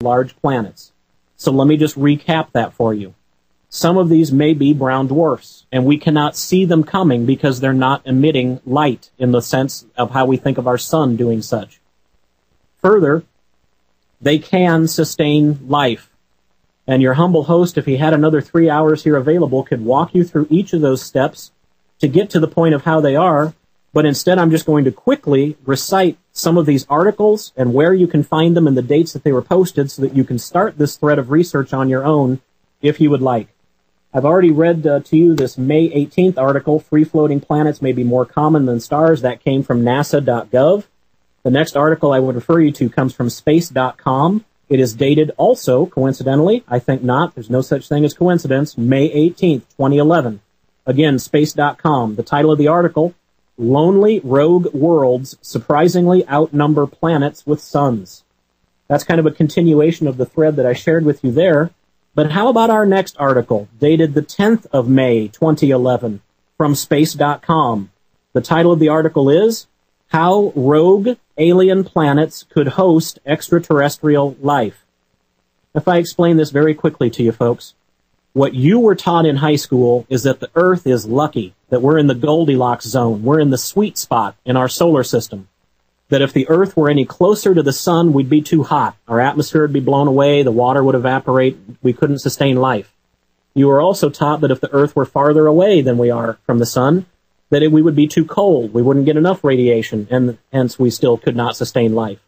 large planets. So let me just recap that for you. Some of these may be brown dwarfs, and we cannot see them coming because they're not emitting light in the sense of how we think of our sun doing such. Further, they can sustain life. And your humble host, if he had another 3 hours here available, could walk you through each of those steps to get to the point of how they are. But instead, I'm just going to quickly recite some of these articles and where you can find them and the dates that they were posted so that you can start this thread of research on your own if you would like. I've already read to you this May 18th article, Free-Floating Planets May Be More Common Than Stars. That came from nasa.gov. The next article I would refer you to comes from space.com. It is dated also, coincidentally, I think not, there's no such thing as coincidence, May 18th, 2011. Again, space.com. The title of the article, Lonely Rogue Worlds Surprisingly Outnumber Planets with Suns. That's kind of a continuation of the thread that I shared with you there. But how about our next article, dated the 10th of May, 2011, from space.com? The title of the article is, How Rogue Alien Planets Could Host Extraterrestrial Life. If I explain this very quickly to you folks, what you were taught in high school is that the Earth is lucky, that we're in the Goldilocks zone, we're in the sweet spot in our solar system, that if the Earth were any closer to the sun, we'd be too hot, our atmosphere would be blown away, the water would evaporate, we couldn't sustain life. You were also taught that if the Earth were farther away than we are from the sun, that we would be too cold, we wouldn't get enough radiation, and hence we still could not sustain life.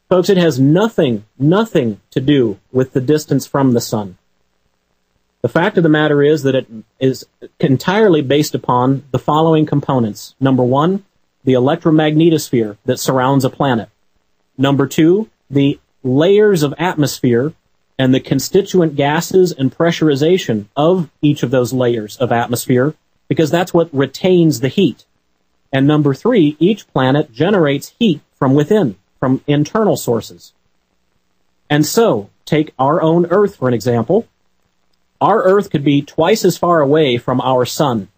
Folks, it has nothing to do with the distance from the sun. The fact of the matter is that it is entirely based upon the following components. Number one, the electromagnetosphere that surrounds a planet. Number two, the layers of atmosphere and the constituent gases and pressurization of each of those layers of atmosphere, because that's what retains the heat. And number three, each planet generates heat from within, from internal sources. And so, take our own Earth for an example. Our Earth could be twice as far away from our sun.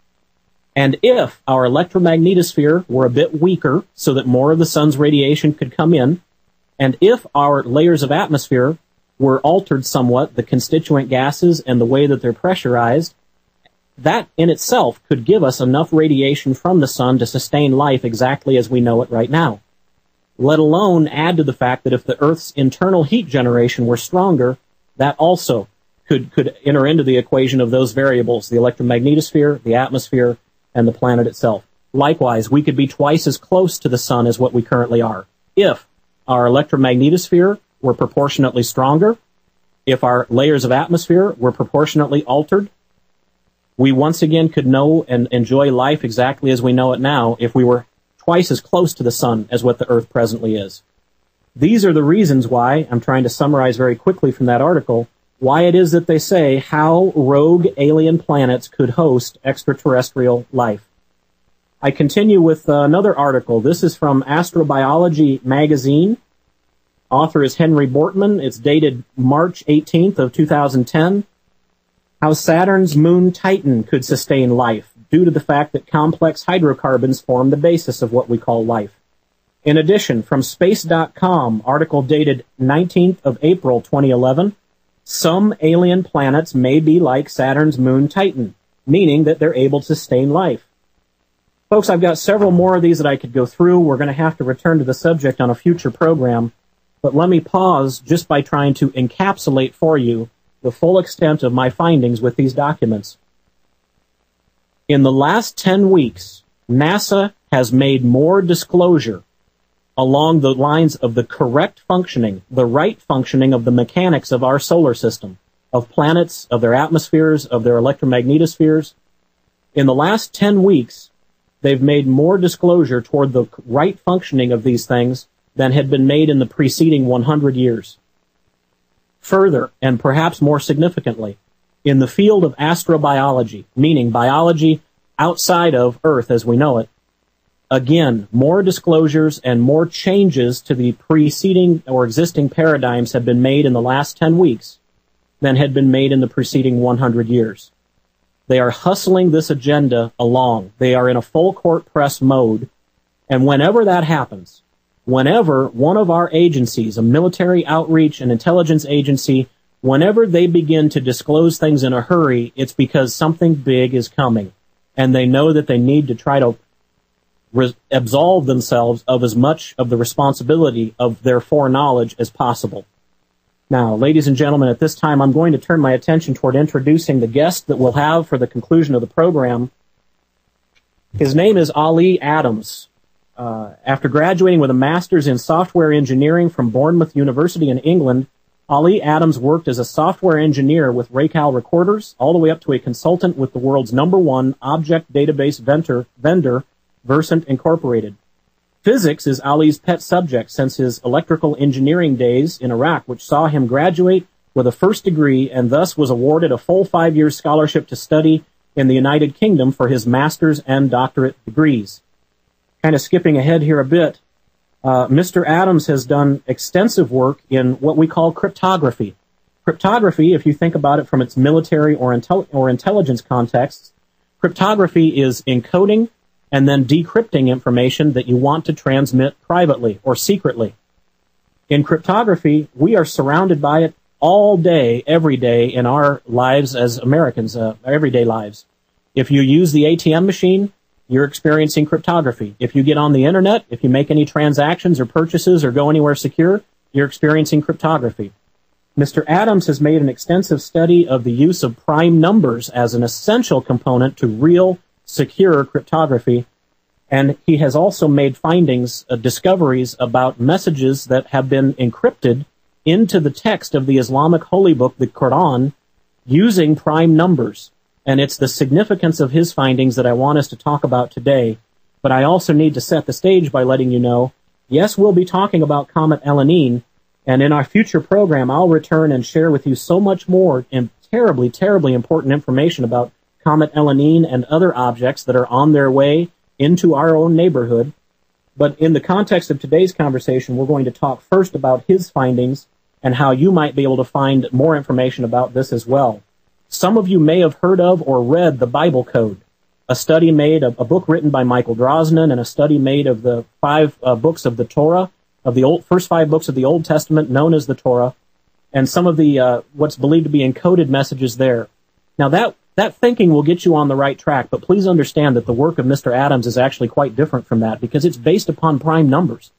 And if our electromagnetosphere were a bit weaker, so that more of the sun's radiation could come in, and if our layers of atmosphere were altered somewhat, the constituent gases and the way that they're pressurized, that in itself could give us enough radiation from the sun to sustain life exactly as we know it right now. Let alone add to the fact that if the Earth's internal heat generation were stronger, that also could enter into the equation of those variables, the electromagnetosphere, the atmosphere, and the planet itself. Likewise, we could be twice as close to the sun as what we currently are. If our electromagnetosphere were proportionately stronger, if our layers of atmosphere were proportionately altered, we once again could know and enjoy life exactly as we know it now if we were twice as close to the sun as what the Earth presently is. These are the reasons why, I'm trying to summarize very quickly from that article, why it is that they say how rogue alien planets could host extraterrestrial life. I continue with another article. This is from Astrobiology magazine. Author is Henry Bortman. It's dated March 18th of 2010. How Saturn's moon Titan could sustain life due to the fact that complex hydrocarbons form the basis of what we call life. In addition, from space.com, article dated 19th of April 2011, some alien planets may be like Saturn's moon Titan, meaning that they're able to sustain life. Folks, I've got several more of these that I could go through. We're going to have to return to the subject on a future program, but let me pause just by trying to encapsulate for you the full extent of my findings with these documents. In the last 10 weeks, NASA has made more disclosure along the lines of the correct functioning, the right functioning of the mechanics of our solar system, of planets, of their atmospheres, of their electromagnetospheres. In the last 10 weeks, they've made more disclosure toward the right functioning of these things than had been made in the preceding 100 years. Further, and perhaps more significantly, in the field of astrobiology, meaning biology outside of Earth as we know it, again, more disclosures and more changes to the preceding or existing paradigms have been made in the last 10 weeks than had been made in the preceding 100 years. They are hustling this agenda along. They are in a full court press mode, and whenever that happens, whenever one of our agencies, a military outreach and intelligence agency, whenever they begin to disclose things in a hurry, it's because something big is coming. And they know that they need to try to absolve themselves of as much of the responsibility of their foreknowledge as possible. Now, ladies and gentlemen, at this time, I'm going to turn my attention toward introducing the guest that we'll have for the conclusion of the program. His name is Ali Adams. After graduating with a master's in software engineering from Bournemouth University in England, Ali Adams worked as a software engineer with Raycal Recorders, all the way up to a consultant with the world's #1 object database vendor, Versant Incorporated. Physics is Ali's pet subject since his electrical engineering days in Iraq, which saw him graduate with a first degree and thus was awarded a full 5-year scholarship to study in the United Kingdom for his master's and doctorate degrees. Kind of skipping ahead here a bit, Mr. Adams has done extensive work in what we call cryptography. Cryptography, if you think about it from its military or intelligence contexts, cryptography is encoding and then decrypting information that you want to transmit privately or secretly. In cryptography, we are surrounded by it all day, every day in our lives as Americans, everyday lives. If you use the ATM machine, you're experiencing cryptography. If you get on the internet, if you make any transactions or purchases or go anywhere secure, you're experiencing cryptography. Mr. Adams has made an extensive study of the use of prime numbers as an essential component to real, secure cryptography, and he has also made findings, discoveries about messages that have been encrypted into the text of the Islamic holy book, the Quran, using prime numbers. And it's the significance of his findings that I want us to talk about today. But I also need to set the stage by letting you know, yes, we'll be talking about Comet Elenin, and in our future program, I'll return and share with you so much more and terribly, terribly important information about Comet Elenin and other objects that are on their way into our own neighborhood. But in the context of today's conversation, we're going to talk first about his findings and how you might be able to find more information about this as well. Some of you may have heard of or read the Bible Code, a study made of a book written by Michael Drosnin and a study made of the 5 books of the Torah, of the first 5 books of the Old Testament known as the Torah, and some of the what's believed to be encoded messages there. Now that thinking will get you on the right track, but please understand that the work of Mr. Adams is actually quite different from that because it's based upon prime numbers.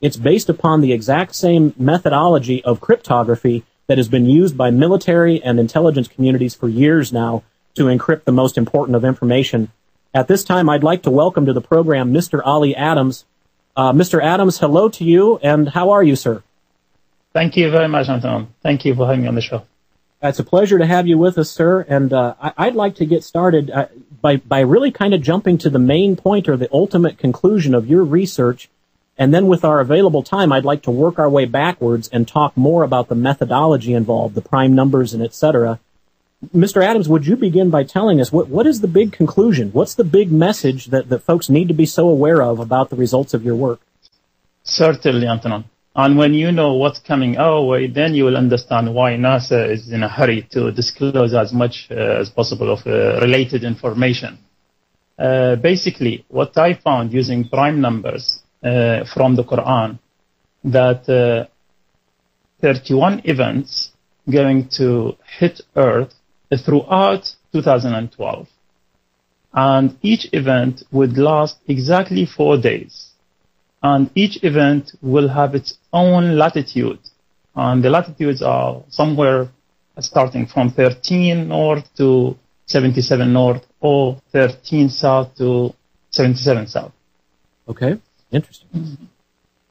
It's based upon the exact same methodology of cryptography that has been used by military and intelligence communities for years now to encrypt the most important of information. At this time, I'd like to welcome to the program Mr. Ali Adams. Mr. Adams, hello to you, and how are you, sir? Thank you very much, Anton. Thank you for having me on the show. It's a pleasure to have you with us, sir, and I'd like to get started by really kind of jumping to the main point or the ultimate conclusion of your research, and then with our available time, I'd like to work our way backwards and talk more about the methodology involved, the prime numbers and et cetera. Mr. Adams, would you begin by telling us what is the big conclusion? What's the big message that folks need to be so aware of about the results of your work? Certainly, Anton. And when you know what's coming our way, then you will understand why NASA is in a hurry to disclose as much as possible of related information. Basically, what I found using prime numbers from the Quran, that 31 events going to hit Earth throughout 2012. And each event would last exactly 4 days. And each event will have its own latitude. And the latitudes are somewhere starting from 13 north to 77 north or 13 south to 77 south. Okay, interesting. Mm-hmm.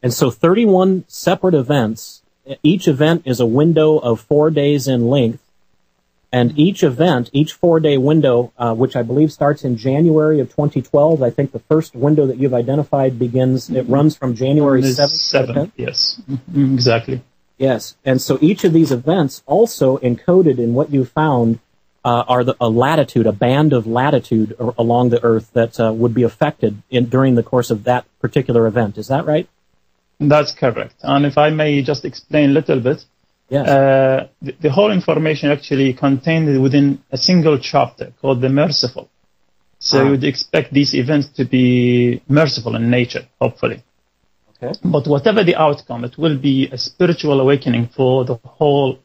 And so 31 separate events. Each event is a window of 4 days in length. And each event, each 4-day window, which I believe starts in January of 2012, I think the first window that you've identified it runs from January 7th. Okay? Yes, exactly. Yes, and so each of these events also encoded in what you found are a latitude, a band of latitude along the Earth that would be affected during the course of that particular event. Is that right? That's correct. And if I may just explain a little bit, yes. The whole information actually contained within a single chapter called the Merciful. So you would expect these events to be merciful in nature, hopefully. Okay. But whatever the outcome, it will be a spiritual awakening for the whole